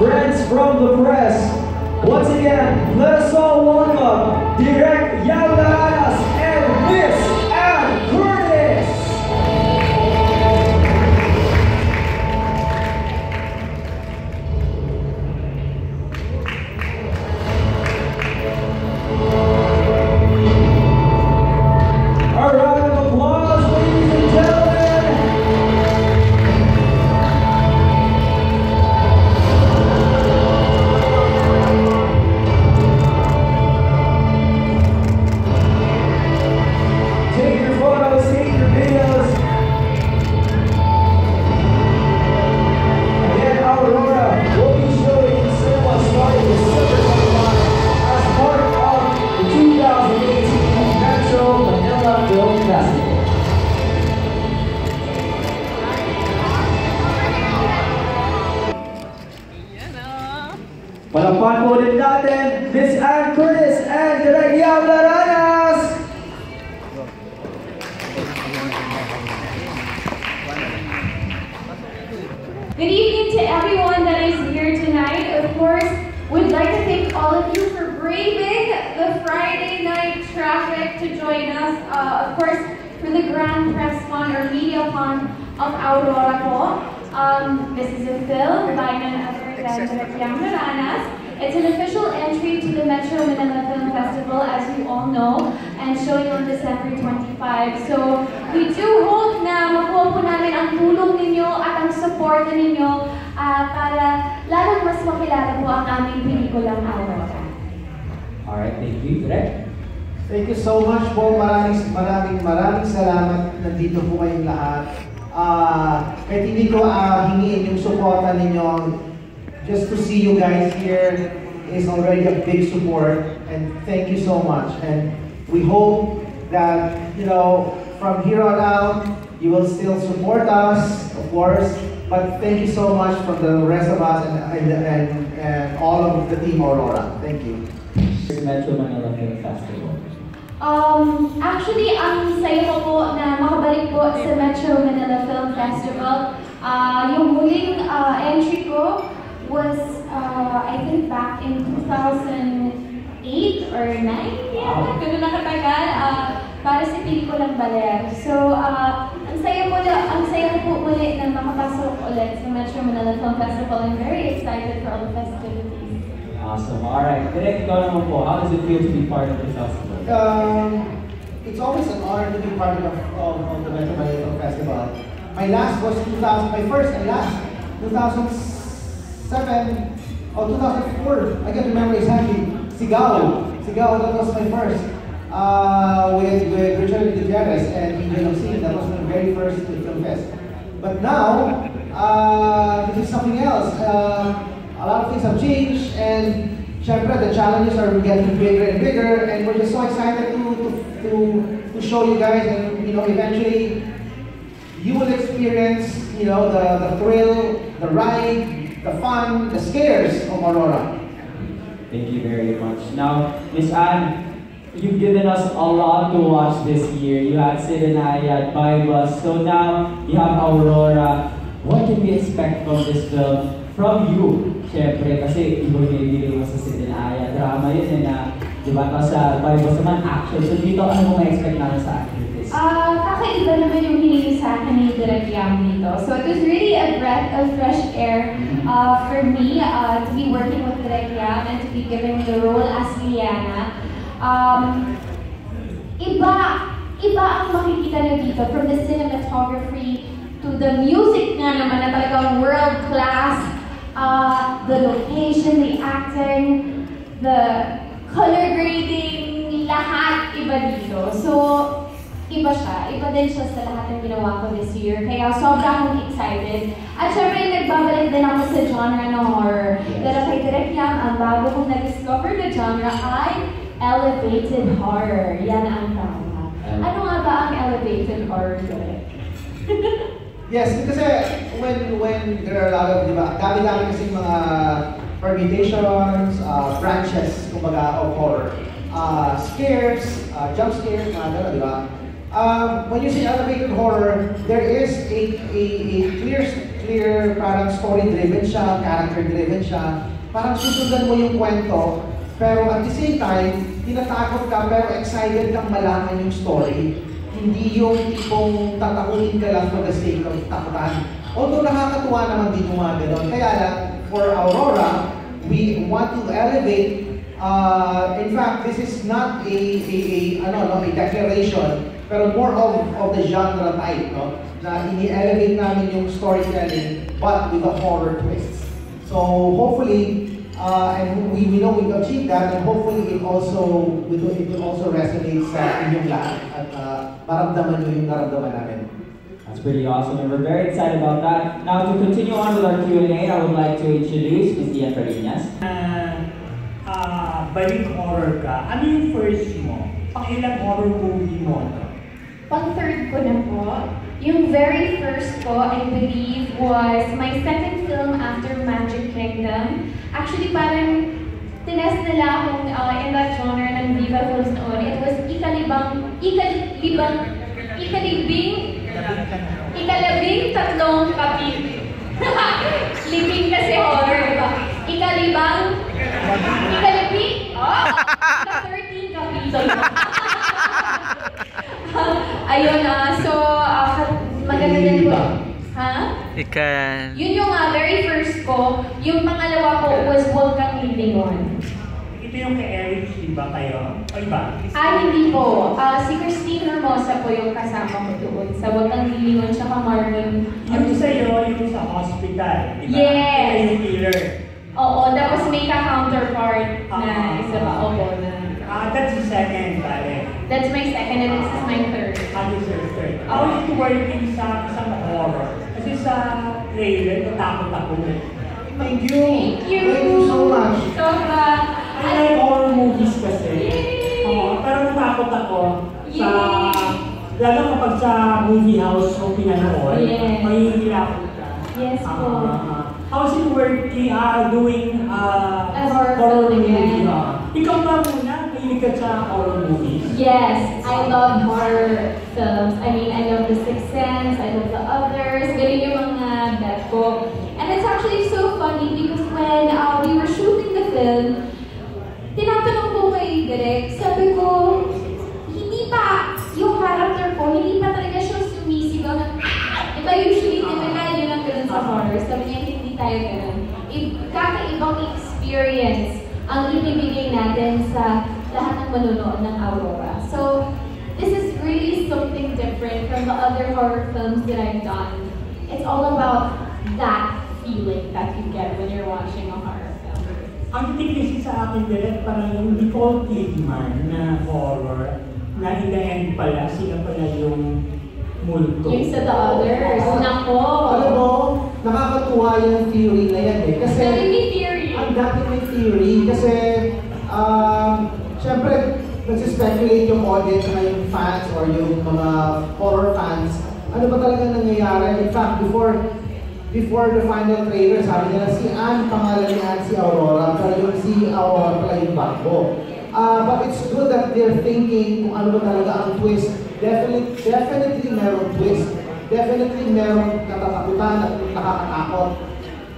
Friends from the press, once again, let us all welcome Direct Yaudaras and Miss Ann Curtis. A round of applause, ladies and gentlemen. Palakpan po ulit natin, Miss Ann Curtis and Direct Yaudaras! Good evening to everyone that is here tonight. Of course, we'd like to thank all of you for braving the Friday night traffic to join us. Of course, for the Grand Press Con or Media Con of Aurora po. This is a film by none other than Direct Yaudaras. It's an official entry to the Metro Manila Film Festival, as you all know, and showing on December 25. So, we do hope na makuha po namin ang tulong ninyo at ang support ninyo para lalong mas makilala po ang aming pelikulang Aurora. Alright, thank you. Direct? Thank you so much po. Maraming salamat. Nandito po kayong lahat. Kahit hindi ko hingiin yung suporta ninyo, just to see you guys here is already a big support, and thank you so much. And we hope that, you know, from here on out, you will still support us, of course, but thank you so much from the rest of us and all of the Team Aurora. Thank you. Metro Manila Film Festival. Actually, ang saya ko po na makabalik po sa Metro Manila Film Festival. Yung huling entry ko was, I think, back in 2008 or 2009. Yeah, gano'n nakatagal. Para sa Pelikulang Baler. So, ang saya po muli na makapasok ulit sa Metro Manila Film Festival. I'm very excited for all the festivities. Awesome. Alright. Direct, ikaw naman po. How does it feel to be part of the festival? It's always an honor to be part of the Metro Manila Film Festival. My last was my first and last, 2007 or 2004. I can't remember exactly. Sigaw, that was my first. With Richard Gutierrez and EJ Locsin. That was my very first film fest. But now, this is something else. A lot of things have changed, and syempre, the challenges are getting bigger and bigger, and we're just so excited to show you guys, and you know, eventually you will experience, you know, the thrill, the ride, the fun, the scares of Aurora. Thank you very much. Now, Miss Ann, you've given us a lot to watch this year. You had Sirenaya, Bibles, so now you have Aurora. What can we expect from this film? From you, syempre, kasi iba yung ibigay mo sa Sirenaya. Drama yun na, di ba? Tapos sa Bibles naman, action. So dito, ano mo ma-expect namin sa activities? Kakaiba naman yung hiningi sa akin ni Direk Yang dito. So it was really a breath of fresh air for me to be working with Direk Yang and to be given the role as Liana. Iba iba ang makikita nyo dito, from the cinematography to the music nga naman na talagang world class, the location, the acting, the color grading, lahat iba dito. So, iba siya. Iba din siya sa lahat ng ginawa ko this year. Kaya sobrang akong excited. At syempre, nagbabalik din ako sa genre ng horror. Pero kay Direk Yang, ang bago kong na-discover na genre ay elevated horror. Yan ang tama. Ano nga ba ang elevated horror, Direk? Yes, kasi when there are a lot of, di ba, dami-dami kasing mga permutations, branches, kumbaga, of horror. Scares, jump scares, mga gano'n, di ba? When you say elevated horror, there is a clear parang story-driven siya, character-driven siya. Parang susundan mo yung kwento, pero at the same time, tinatakot ka pero excited kang malaman yung story. Hindi yung tipong tatakutin ka lang for the sake of takutan. Although nakakatuwa naman din yung mga gano'n. Kaya lang, for Aurora, we want to elevate. In fact, this is not a declaration, pero more of the genre type, no? Na ini-elevate namin yung storytelling, but with a horror twist. So hopefully, and we know we've achieved that, and hopefully it will also resonate sa inyong lahat at maramdaman nyo yung naramdaman namin. That's pretty awesome, and we're very excited about that. Now, to continue on with our Q&A, I would like to introduce Ms. Ian Farinas. Balik horror ka, ano yung first mo? Pang-ilang horror movie mo? Pang-third ko na po. Yung very first ko, I believe, was my second film after Magic Kingdom. Actually, parang tinest nila akong in that genre ng Viva Films noon. It was ikalabing tatlong kapit. Libing kasi horror, diba? Ikalabing? Oh! Ika-13 kapitol. Ayun so, maganda din po. Ha? Yun yung very first ko. Yung pangalawa ko was Huwag Kang Lilingon. Ito yung kay Eric, di ba kayo? O iba? Hindi po. Si Christine Hermosa po yung kasama ko doon. Sa Huwag Kang Lilingon, tsaka Marvin. Yung sa'yo, yung sa hospital, di ba? Yes! Ito yung killer. Oo, tapos may ka-counterpart na isa pa. Opo, na. That's the second, pare. That's my second and this is my third. This is third. How is it working sa isang horror? Kasi sa trailer, natakot ako. Thank you! Thank you! Thank you so much! Sobra! I like horror movies kasi. Pero natakot ako sa... Lalo kapag sa movie house o pinanood, mahihilapot ka. Yes po. How is it working, doing a horror movie? Ikaw ba muna? Mahilig ka sa horror movies? Yes, I love horror films. I mean, I love The Sixth Sense, I love The Others, galing yung mga bet ko. And it's actually so funny because when we were shooting the film, tinatanong ko kay Direk, sabi ko, hindi pa yung character ko, hindi pa talaga siya sumisigaw na, iba usually, typical yun ang ganun sa horror. Sabi niya, hindi tayo ganun. Kakaibang experience ang ibibigay natin sa lahat ng manunood ng Aurora. So, this is really something different from the other horror films that I've done. It's all about that feeling that you get when you're watching a horror film. Ang titig kasi sa akin direct, parang yung Nicole Kidman na horror, na in the end pala, sila pala yung multo. Yung sa The Others, nako! Alam mo, nakakatuwa yung theory na yan eh. Kasi, ang dati may theory kasi, syempre, nagsispekulate yung audience na yung fans or yung mga horror fans. Ano ba talaga nangyayari? In fact, before the final trailer, sabi nila si Anne, pangalan ni Anne si Aurora, pero yung si Aurora pala yung bago. But it's good that they're thinking kung ano ba talaga ang twist. Definitely merong twist. Definitely merong natatakutan at nakakatakot.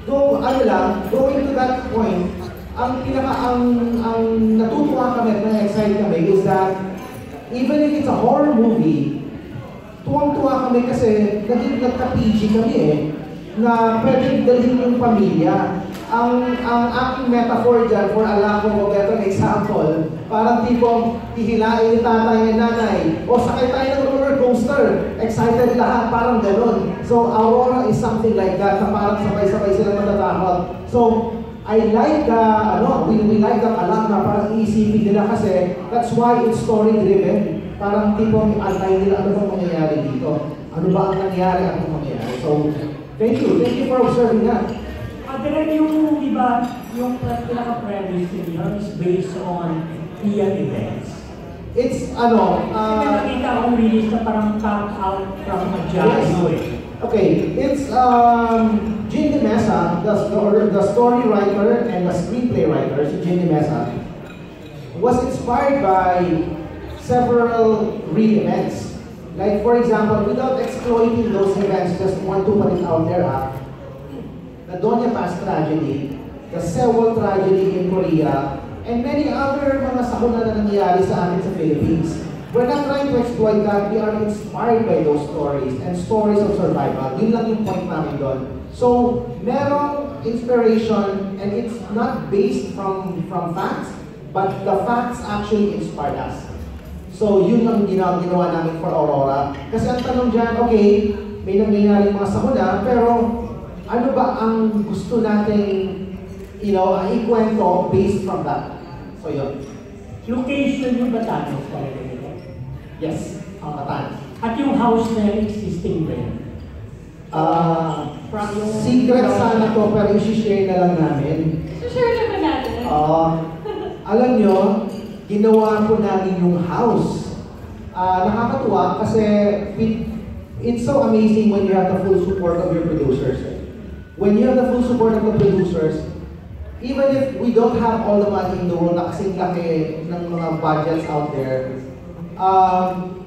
Going to that point, ang natutuwa kami at na-excite kami is that even if it's a horror movie, tuwang-tuwa kami kasi nagka-PG kami na pwedeng dalhin yung pamilya. ang aking metaphor dyan, for a lack of a better example, parang tipong hihilain ni tatay at nanay, o sakay tayo ng roller coaster, excited lahat, parang ganun. So, Aurora is something like that, na parang sabay-sabay sila matatakot. So, I like we like that a lot na parang iisipin nila kasi that's why it's story-driven. Parang tipong antay nila ano bang mangyayari dito. Ano ba ang nangyari at ang mangyayari. So, thank you for observing that. Direct yung, di ba, yung pinaka-premise niyo is based on real events. It's, Kasi nakita akong release na parang cut out from a diary. Okay, it's Jin De Mesa, the story writer and the screenplay writer, si Jin De Mesa, was inspired by several real events. Like for example, without exploiting those events, just want to put it out there, the Doña Paz tragedy, the Sewol tragedy in Korea, and many other mga sakuna na nangyayari sa atin sa Philippines. We're not trying to exploit that. We are inspired by those stories and stories of survival. Yun lang yung point namin doon. So, merong inspiration and it's not based from facts, but the facts actually inspired us. So, yun ang ginawa namin for Aurora. Kasi ang tanong dyan, okay, may nangyayari mga sakuna, pero ano ba ang gusto nating, ikwento based from that? So, yun. Location yung Batanes talaga nila? Yes, ang Batanes. At yung house na existing rin? Secret sana to, pero i-share na lang namin. Share na ba natin? Alam nyo, ginawa po namin yung house. Nakakatuwa kasi it's so amazing when you have the full support of your producers. When you have the full support of the producers, even if we don't have all the money in the world, na kasing laki ng mga budgets out there,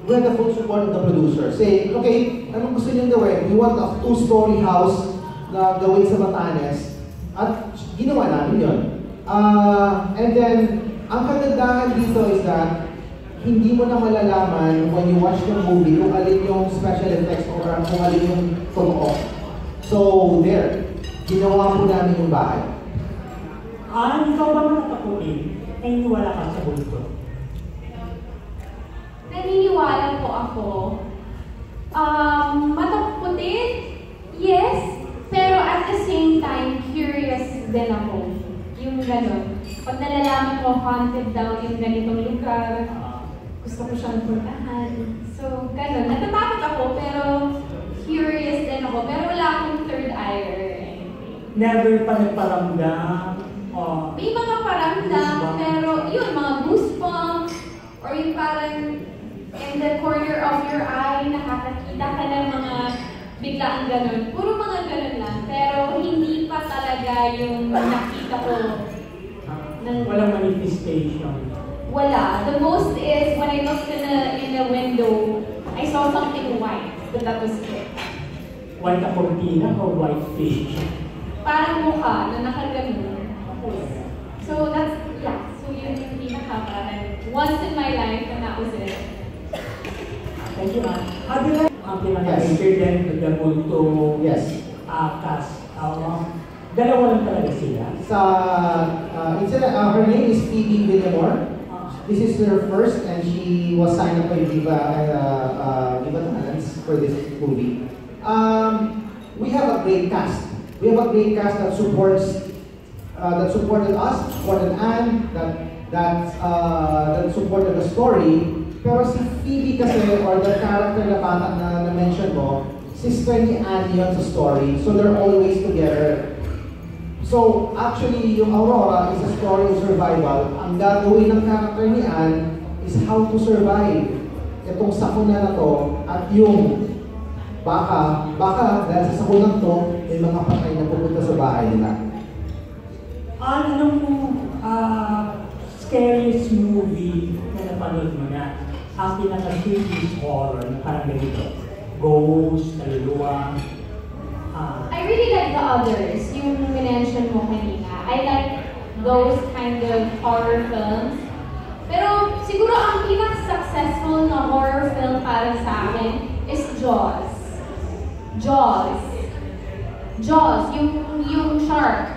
we have the full support of the producers. Say, okay, anong gusto nyo gawin? We want a 2-story house na gawin sa Batanes. At ginawa namin yun. And then, ang kagandahan dito is that hindi mo na malalaman when you watch the movie kung alin yung special effects or kung alin yung totoo. So, there. Ginawa po namin yung bahay. Ikaw ba natapunin? Naniniwala ka sa bulto? Naniniwala po ako. Mataputin? Yes. Pero at the same time, curious din ako. Yung gano'n. Pag nalalaman ko haunted daw yung ganitong lugar, gusto ko siyang puntahan. So, gano'n. Natatakot ako, pero curious din ako. Pero wala akong third eye or anything. Never pa nagparamdam? May mga paramdam, pero yun, mga goosebumps, or yung parang in the corner of your eye, nakakakita ka ng mga biglaang ganun. Puro mga ganun lang, pero hindi pa talaga yung nakita ko. Walang manifestation? Wala. The most is when I looked in a window, I saw something white, but that was it. White na cortina o white fish? Parang mukha na nakaganon. So that's, so yun yung parang once in my life, and that was it. Thank you, ma'am. Ang pinaka-picture din with the multo cast. Dalawa lang talaga sila. Her name is Phoebe Villamor. This is her first, and she was signed up by Viva Talents for this movie. We have a great cast. We have a great cast that supported us, supported Anne, that supported the story. Pero si Phoebe kasi, or the character na bata na mention mo, sister ni Anne yun sa story. So they're always together. So actually, yung Aurora is a story of survival. Ang gagawin ng character ni Anne is how to survive. Itong sakuna na to, at yung baka dahil sa sakunang to, may mga patay na pupunta sa bahay nila. Anong scariest movie na napanood mo na ang pinaka-creepy horror na parang ganito? Ghost, kaluluwa? I really like the others, yung minention mo kanina. I like those kind of horror films. Pero siguro ang pinaka-successful na horror film para sa akin is Jaws. Jaws, yung shark.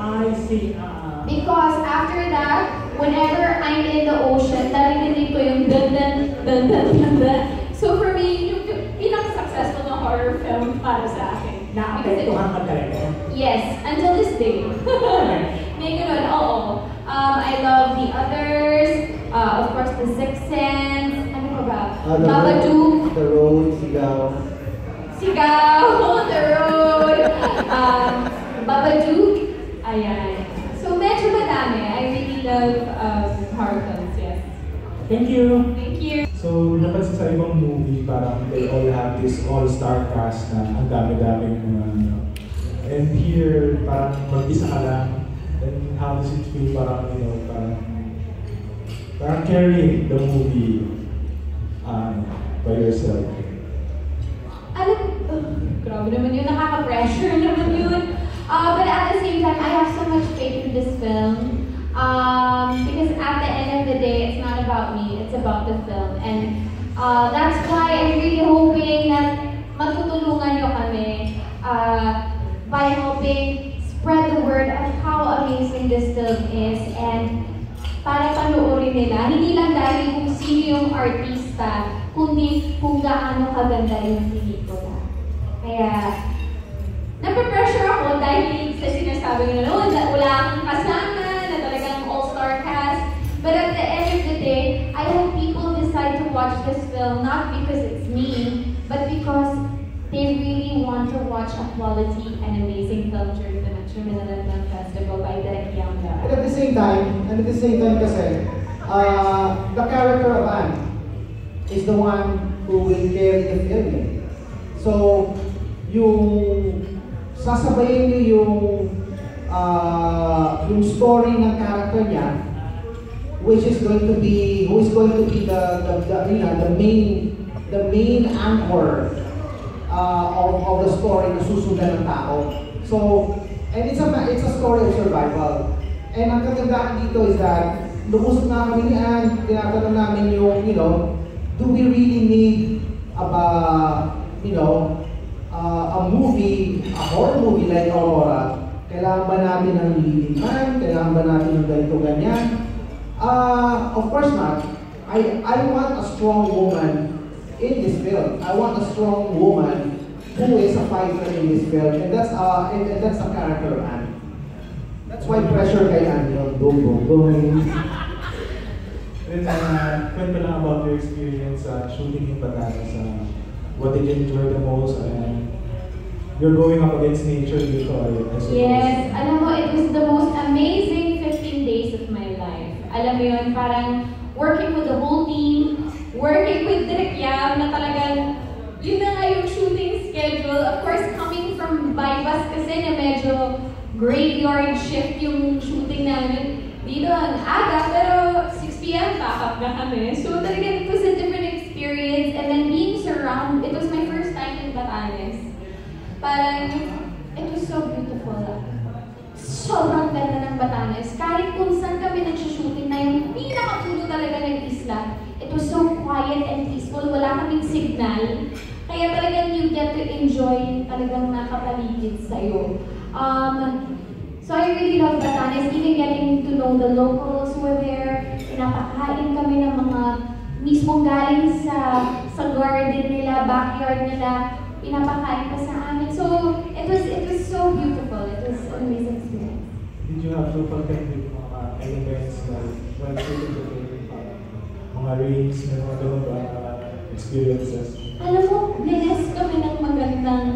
I see. Because after that, whenever I'm in the ocean, narinig ko yung dun dun dun dun dun dun. So for me, yung pinaka-successful na horror film para sa akin. Naapektuhan ka talaga? Yes, until this day. May ganun, oo. I love The Others, of course, The Sixth Sense, ano ba? Babadook. The Road, Sigaw. Sigaw, The Road, Babadook, ayan. So medyo madami. I really love horror films, yes. Thank you. Thank you. So, napansin sa ibang movie, parang they all have this all-star cast na ang dami-daming mga and here, parang mag-isa ka lang. And how does it feel parang, you know, parang carrying the movie by yourself? Alam, grabe naman yun. Nakaka-pressure naman yun. But at the same time, I have so much faith in this film. Because at the end of the day, it's not about me, it's about the film. And that's why I'm really hoping that matutulungan nyo kami by helping spread the word of how amazing this film is. And para panoorin nila, hindi lang dahil kung sino yung artista, kundi kung gaano kaganda yung pelikula. Kaya, nape-pressure ako dahil sa sinasabi ko na noon, wala akong kasama, na talagang all-star cast. But at the end of the day, I hope people decide to watch this film not because it's me, but because they really want to watch a quality and amazing film during the Metro Manila Film Festival by Direk Yang. And at the same time kasi, the character of Anne is the one who will carry the film. So, yung sasabayin niyo yung story ng character niya, who is going to be the main anchor of the story na susundan ng tao. So, and it's a story of survival. And ang kagandaan dito is that lumusok na kami ni Anne, tinatanong namin yung, you know, do we really need a movie, a horror movie like Aurora? Kailangan ba natin ng leading man? Kailangan ba natin ng ganito ganyan? Of course not. I want a strong woman in this film. I want a strong woman who is a fighter in this film, and that's the character of Anne. That's why pressure kay Anne yun. Boom. Then, kwento lang about your experience shooting in Batanes. What did you enjoy the most? You're going up against nature dito, I suppose. Yes, alam mo, it was the most amazing 15 days of my life. Alam mo yun, parang working with the whole team, working with Direk Yam, na talagang, yun na nga yung shooting schedule. Of course, coming from bypass kasi na medyo graveyard shift yung shooting namin. Dito, ang aga, pero 6 p.m. pack up na kami. So talaga, it was a different experience. And then being surrounded, it was my first time in Batanes. Parang, it was so beautiful. Sobrang ganda ng Batanes. Kahit kung saan kami nag-shooting na yung pinakapulo talaga ng isla, it was so quiet and peaceful. Wala kaming signal. Kaya talagang you get to enjoy talagang nakapaligid sa'yo. So I really love Batanes, even getting to know the locals who were there. Pinapakain kami ng mga mismong galing sa garden nila, backyard nila. Pinapakain pa sa amin. So it was so beautiful. It was an amazing experience. Did you have to contend with mga elements like while shooting the film, mga rains, mga ganun ba experiences? Alam mo, blessed kami ng magandang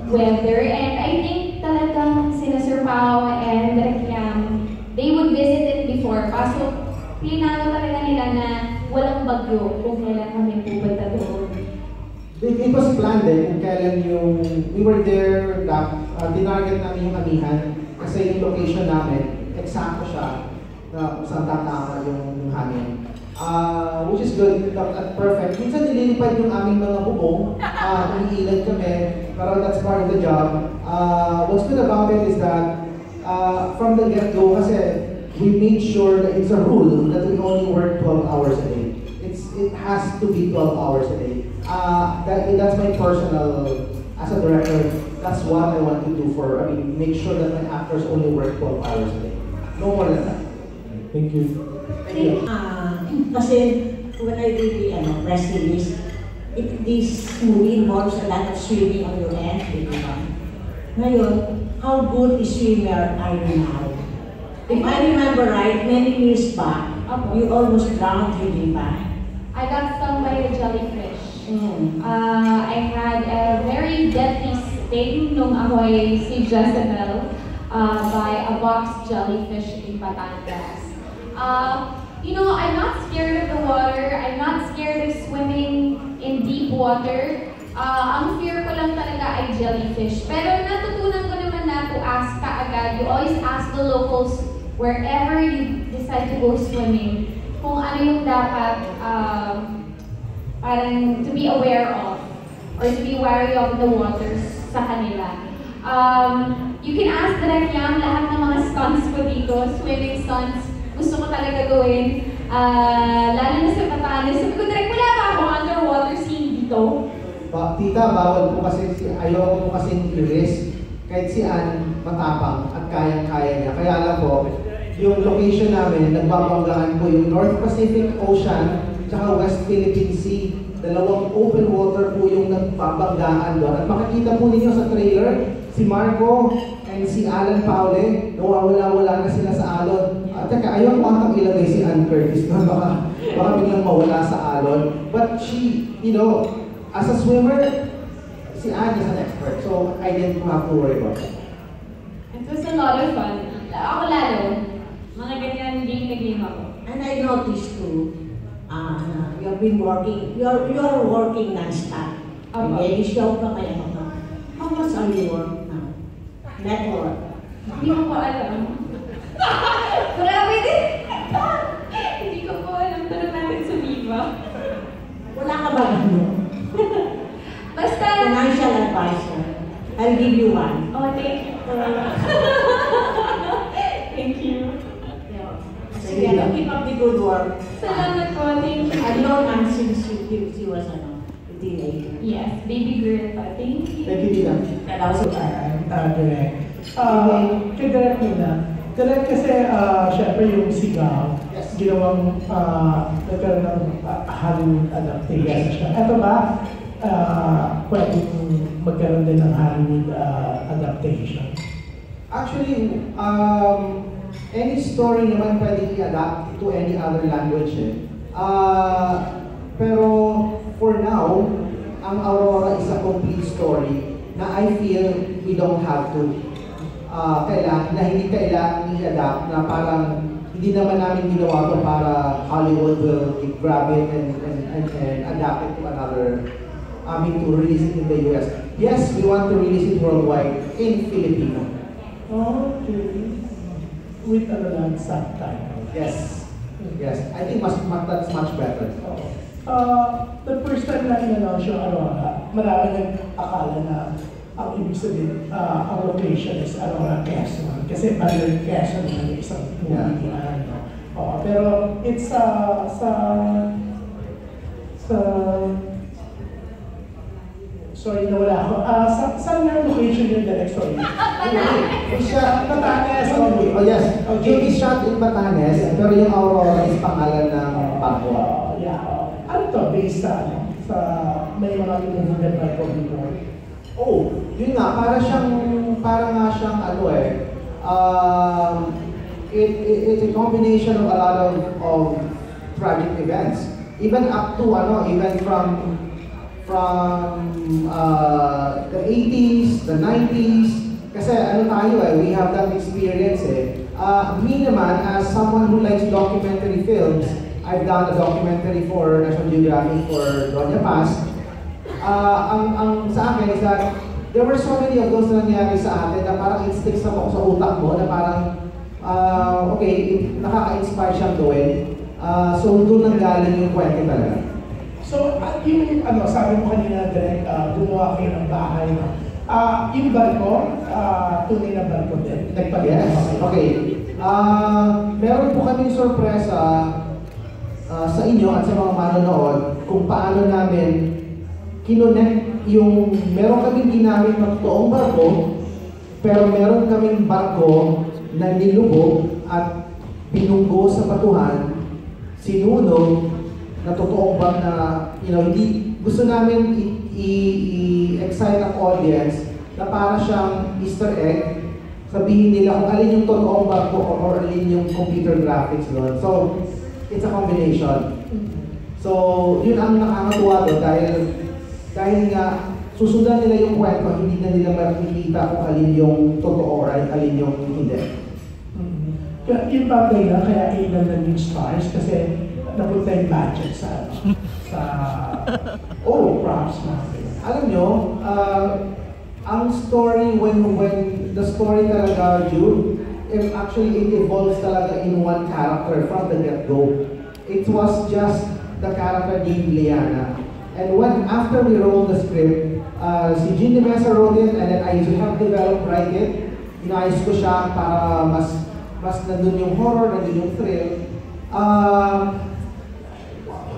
weather, and I think talagang sina Sir Pao and Direk Yam, they would visit it before. Kaso, pinano talaga nila na walang bagyo kung kailan kami pupunta doon. It was planned kung kailan we were there, tinarget namin yung amihan kasi yung location namin, eksakto siya na kung saan tatama yung hangin. Which is good, perfect. Minsan nililipad yung aming mga bubong, umiilan kami, pero that's part of the job. What's good about it is that from the get-go, kasi we made sure that it's a rule that we only work 12 hours a day. It has to be 12 hours a day. That's my personal, as a director, That's what I want to do make sure that my actors only work 12 hours a day. No more than that. Thank you. Thank you. Kasi when I did the press release, this movie involves a lot of swimming on your end, di ba? Ngayon, how good is swimmer are you now? If I remember right, many years back, you almost drowned, di ba? I got stung by a jellyfish. I had a very deadly sting nung ako'y si Jezebel by a box jellyfish in Batangas. I'm not scared of the water. I'm not scared of swimming in deep water. Ang fear ko lang talaga ay jellyfish. Pero natutunan ko naman na to ask kaagad. You always ask the locals wherever you decide to go swimming kung ano yung dapat parang to be aware of or to be wary of the waters sa kanila. You can ask Direk Yang lahat ng mga stunts ko dito, swimming stunts. Gusto ko talaga gawin. Lalo na sa Batangas. Sabi ko, Direk, wala ba akong underwater scene dito? Tita, bawal po kasi, ayaw po kasi i-risk. Kahit si Ann matapang at kayang-kaya niya. Kaya lang po, yung location namin, nagbabanggaan po yung North Pacific Ocean tsaka West Philippine Sea. Dalawang open water po yung nagbabanggaan doon. At makikita po ninyo sa trailer, si Marco and si Alan Paule, nawawala-wala na sila sa alon. Teka, ayaw ko ilagay si Ann Curtis na baka biglang mawala sa alon. But she, as a swimmer, si Ann is an expert. So, I didn't have to worry about it. It was a lot of fun. Ako lalo, mga ganyan game na game ako. And I noticed too, you've been working, you're working non-stop. May show pa kaya mga. How much are you working now? Network. Hindi ko po alam. Grabe din! Hindi ko po alam. Tanong natin sa Viva. Wala ka ba ano? Basta... Financial advisor. I'll give you one. Oh, thank you po. Thank you. Sige, keep up the good work. Salamat po. Thank you. I know and since she was a teenager. Yes, baby girl pa. Thank you. Thank you, Tita. And also, Direk. Kay Direk muna. Direk kasi, syempre yung sigaw, ginawang nagkaroon ng Hollywood adaptation siya. Ito ba, pwedeng magkaroon din ng Hollywood adaptation? Actually, any story naman pwedeng i-adapt to any other language. Pero for now, ang Aurora is a complete story na I feel we don't have to hindi kailangan i-adapt na parang hindi naman namin ginawa to para Hollywood will grab it and adapt it to another, to release it in the US. Yes, we want to release it worldwide in Filipino. Okay. With subtitle. Yes. Yes. I think that's much better. The first time na in-announce yung Aurora, marami nang akala na ang ibig sabihin, ang location is Aurora, Quezon. Kasi Maryland, Quezon yung isang movie na pero it's sorry, nawala ako. Saan nga location yung direct story? Batangas. Oh yes. It is shot in Batangas, pero yung Aurora is pangalan ng Papua. Ano to? Based sa may mga movie na po before? Oh, yun nga, para nga siyang it's a combination of a lot of tragic events. Even up to even from the 80s, the 90s, kasi we have that experience me naman, as someone who likes documentary films, I've done a documentary for National Geographic for Doña Paz. Ang sa akin is that there were so many of those na nangyari sa atin na parang it sticks sa utak mo na parang nakaka-inspire siyang gawin. So doon ang galing yung kwento talaga. So, yung sabi mo kanina, Direk, gumawa kayo ng bahay. Yung barko, tunay na barko din. Yes, okay. Meron po kaming sorpresa sa inyo at sa mga manonood kung paano namin kinonect yung meron kaming ginamit na totoong barko, pero meron kaming barko na nilubog at binunggo sa batuhan, sinunog na totoong barko na, hindi, gusto namin i-excite ang audience na para siyang Easter egg, sabihin nila kung alin yung totoong barko or alin yung computer graphics doon. So, it's a combination. So, yun ang nakakatuwa doon dahil nga susundan nila yung kwento, hindi na nila makikita kung alin yung totoo or alin yung hindi. Yung bagay na kaya ilan na yung stars kasi napunta yung budget sa props natin. Alam nyo, ang story, when the story talaga, Jude, actually it evolves talaga in one character from the get-go. It was just the character named Liana. And after we wrote the script, si Ginny Mesa wrote it, and then I have developed write it. Inayos ko siya para mas nandun yung horror, nandun yung thrill.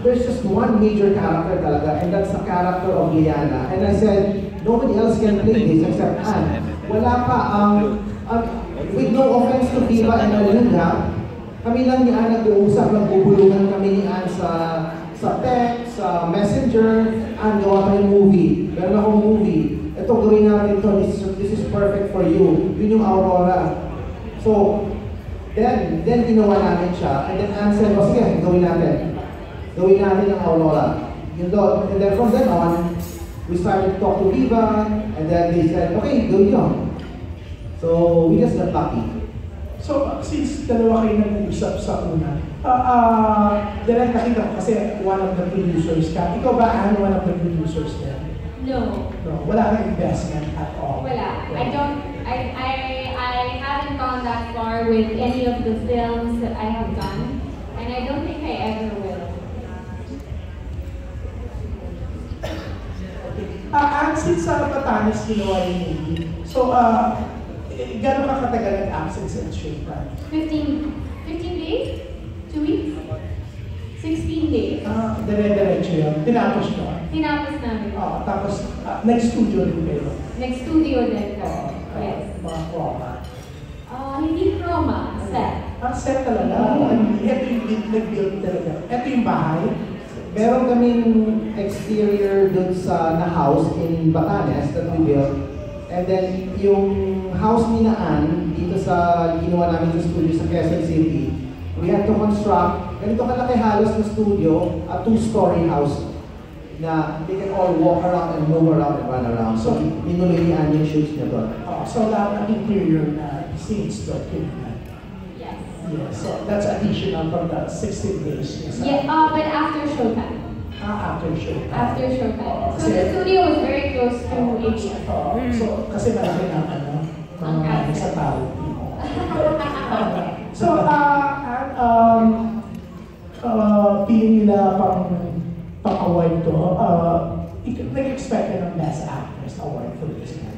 There's just one major character talaga, and that's the character of Liana. And I said, nobody else can play this except Anne. Wala pa with no offense to Viva and Alinda, kami lang ni Anne nag-uusap, nagbubulungan kami ni Anne sa text, sa messenger, Anne, gawa tayong movie. Meron akong movie. Ito, gawin natin ito. This is perfect for you. Yun yung Aurora. So, then ginawa namin siya. And then Anne said, sige, gawin natin. Gawin natin ang Aurora. Yun doon. And then from then on, we started to talk to Viva, and then they said, okay, gawin nyo. So, we just got lucky. So, since dalawa kayo nag-uusap sa una, direct nakita ko kasi one of the producers ka. Ikaw ba, Anne, one of the producers niya? No. No, wala kang investment at all? Wala. I haven't gone that far with any of the films that I have done, and I don't think I ever will. Anne, since sa Batanes ginawa yung movie, so, gano'n ka katagal nag-absence and shoot time? 15 days? 2 weeks? 16 days. Dire-diretso yun. Tinapos nyo? Tinapos namin. Tapos, nag-studio rin kayo? Nag-studio din kami. Yes. Mga chroma? Hindi chroma. Set. Set talaga? Ito yung nag-build talaga? Ito yung bahay? Meron kaming exterior dun na house in Batanes that we built. And then, yung house ni Anne, dito sa ginawa namin sa studio sa Quezon City, we had to construct, ganito kalaki halos na studio, a 2-story house na they can all walk around and move around and run around. So, minuloy ni Anne yung shoots niya doon. So, lahat ng interior na scenes doon, Yes. Yeah, so that's additional from the 16 days. Yes, Yeah, but after showtime. After showtime. After showtime. So the studio was very close to ABS. So, kasi malaki na mga sa tao. So, feeling nila pang-award to, nag-expect ka ng Best Actress award for this one?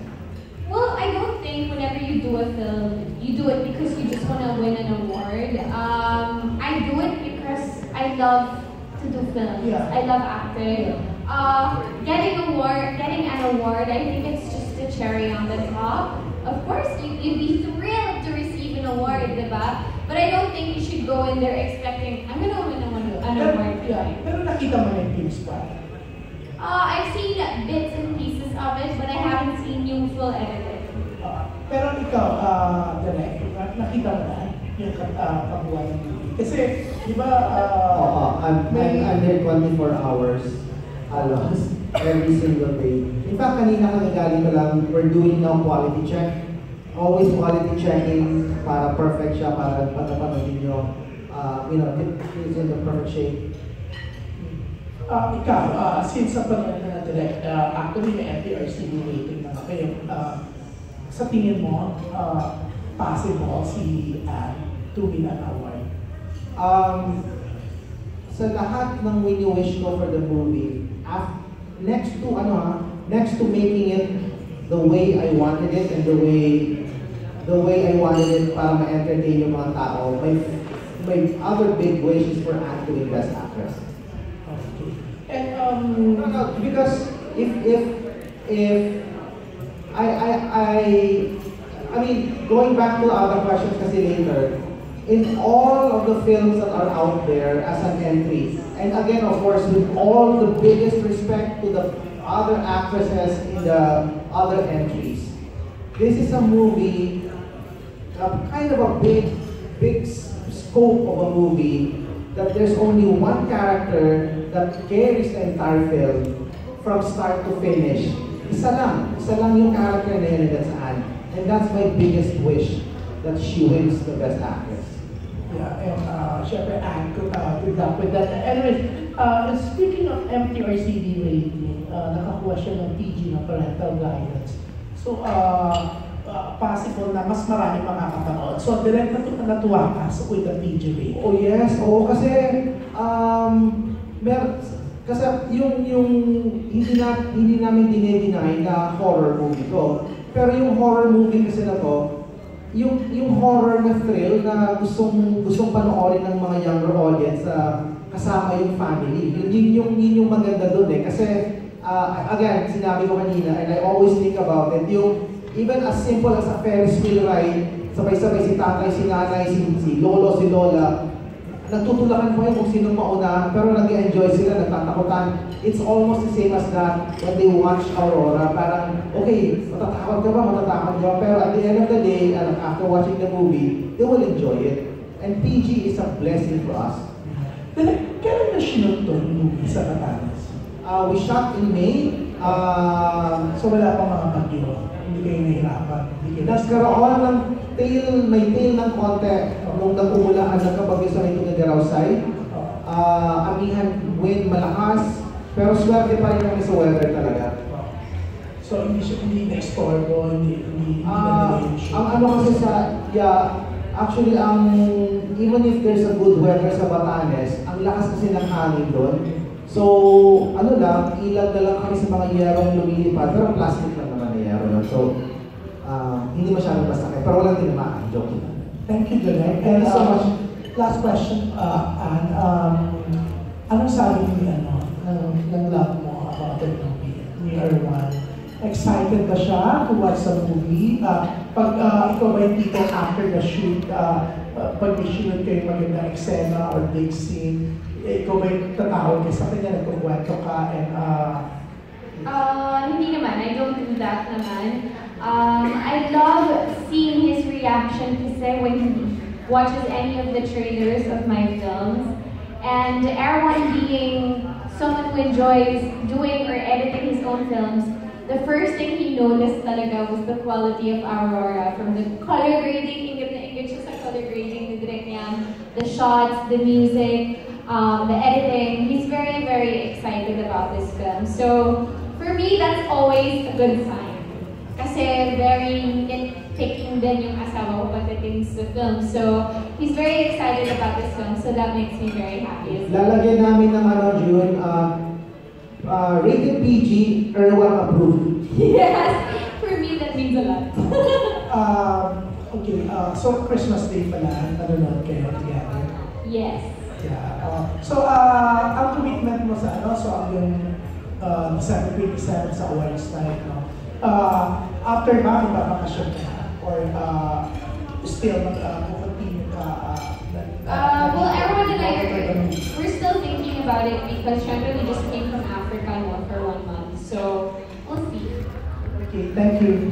Well, I don't think whenever you do a film, you do it because you just want to win an award. I do it because I love to do films. Yeah. I love acting. Getting an award, I think it's just a cherry on the top. Of course, you'd be thrilled to receive an award, diba? But I don't think you should go in there expecting, I'm gonna win an award. Yeah. Pero nakita mo yung team's part? I've seen bits and pieces of it, but I haven't seen yung full editing. Pero ikaw, Direk, nakita mo na yung pagbuhay ng movie? Kasi, di ba, I'm there 24 hours halos every single day. In fact, kanina kagagaling ko lang, we're doing now quality check. Always quality checking para perfect siya, para pagkapanood nyo, it's in the perfect shape. Ikaw, since sa panahon na Direk, actually may FDRC rating na kayo. Sa tingin mo, possible si to win an award? Sa lahat ng wini-wish ko for the movie, next to making it the way I wanted it and the way I wanted it para ma-entertain yung mga tao, my other big wish is for Anne to win Best Actress. Okay. And No, because if if I mean, going back to the other questions kasi later, in all of the films that are out there as an entry, and again, of course, with all the biggest respect to the other actresses in the other entries, this is a movie, kind of a big scope of a movie, that there's only one character that carries the entire film from start to finish. Isa lang yung character na yun, that's Anne. And that's my biggest wish, that she wins the Best Actress. Yeah, and syempre, Anne, good luck with that. Anyway, speaking of MTRCD rating, nakakuha siya ng PG, ng parental guidance. So, possible na mas marami makakapanood. So, direct natuwa ka with the PG rating. Oh yes, oo, kasi kasi yung hindi namin dinedeny na horror movie to. Pero yung horror movie kasi na to, yung horror na thrill na gustong panoorin ng mga younger audience, kasama yung family. Yun yung maganda doon eh. Kasi again, sinabi ko kanina, and I always think about it, yung even as simple as a Ferris wheel ride, sabay-sabay si tatay, si nanay, si lolo, si lola, nagtutulakan po yun kung sinong mauna, pero nag-enjoy sila, nagtatakutan. It's almost the same as that when they watch Aurora. Parang, okay, matatakot ka ba? Pero at the end of the day, after watching the movie, they will enjoy it. And PG is a blessing for us. Kailan na sinunod to yung movie sa Batangas? We shot in May. So wala pang mga bagyo? Hindi kayo nahihirapan? Nagkaroon ng may tail ng konti nung nag-umulaan nagkabagyo sa may Tugigaraw side. Amihan, wind, malakas, pero swerte pa rin kami sa weather talaga. So hindi na-estorbo, hindi na-range? Ang ano kasi actually even if there's a good weather sa Batanes, ang lakas kasi ng hangin doon. So, ilag na lang kami sa mga yerong lumilipad, pero plastic lang naman na yero yun. So, hindi masyadong masakit, pero walang tinamaan. Joke lang. Thank you, Direk. Thank you so much. Last question, Anne. Anong sabi ng love mo about the movie, ni Erwan? Excited ba siya to watch the movie? Pag ikaw ba yung tipo after the shoot, pag i-shoot kayo magandang eksena or big scene, ikaw ba yung tatawag ka sa kanya, nagkukwento ka, and hindi naman. I don't do that naman. I love seeing his reaction kasi when he watches any of the trailers of my films. And Erwan being someone who enjoys doing or editing his own films, the first thing he noticed talaga was the quality of Aurora. From the color grading, ingit na ingit siya sa color grading ni Direk Kanyang, the shots, the music, the editing. He's very, very excited about this film. So, for me, that's always a good sign. Kasi very nitpicking din yung asawa ko pagdating sa film. So, he's very excited about this film. So, that makes me very happy. Lalagyan namin ng June, rated PG, Erwan approved. Yes! For me, that means a lot. Okay, so Christmas Day pala, nanonood kayo together? Yes. Yeah. So, ang commitment mo sa so yung December 27 sa awards night, no? After ba, magpapakasyon ka? Or still mag-continue ka? Well, everyone and I we're still thinking about it because syempre we just came from Africa for 1 month. So, we'll see. Okay, thank you.